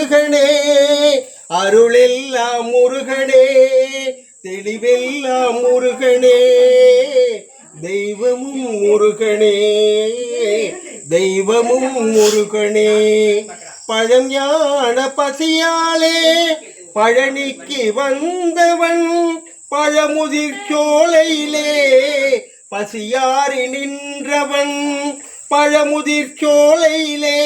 முருகனே, அருளெல்லாம் முருகனே, தெளிவெல்லாம் முருகனே, தெய்வமும் முருகனே, தெய்வமும் முருகனே. பழம் ஞான பசியாலே பழனிக்கு வந்தவன், பழமுதிர் சோலையிலே பசியாரி நின்றவன், பழமுதிர் சோலையிலே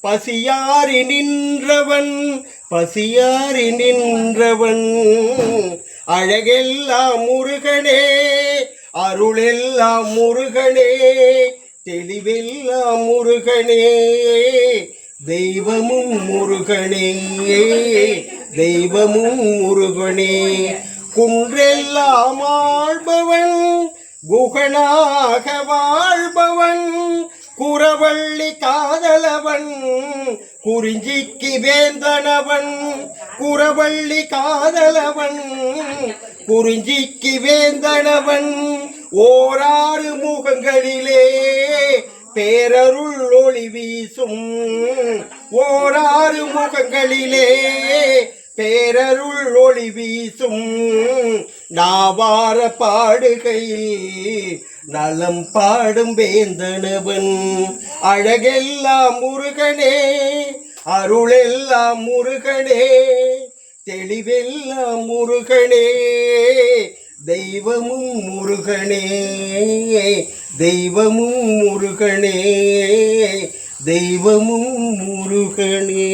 பசியாரி நின்றவன், பசியாரி நின்றவன். அழகெல்லாம் முருகனே, அருளெல்லாம் முருகனே, தெளிவெல்லாம் முருகனே, தெய்வமும் முருகனே, தெய்வமும் முருகனே. குன்றெல்லாம் ஆள்பவன், குகனாக வாழ்பவன், குறவள்ளி காதலவன், குறிஞ்சிக்கு வேந்தனவன், குறவள்ளி காதலவன், குறிஞ்சிக்கு வேந்தனவன். ஓராறு முகங்களிலே பேரருள் ஒளி வீசும், ஓராறு முகங்களிலே பேரருள் ஒளி வீசும். நாவார பாடுகையில் நலம் பாடும் வேந்தனவன். அழகெல்லாம் முருகனே, அருளெல்லாம் முருகனே, தெளிவெல்லாம் முருகனே, தெய்வமும் முருகனே, தெய்வமும் முருகனே, தெய்வமும் முருகனே.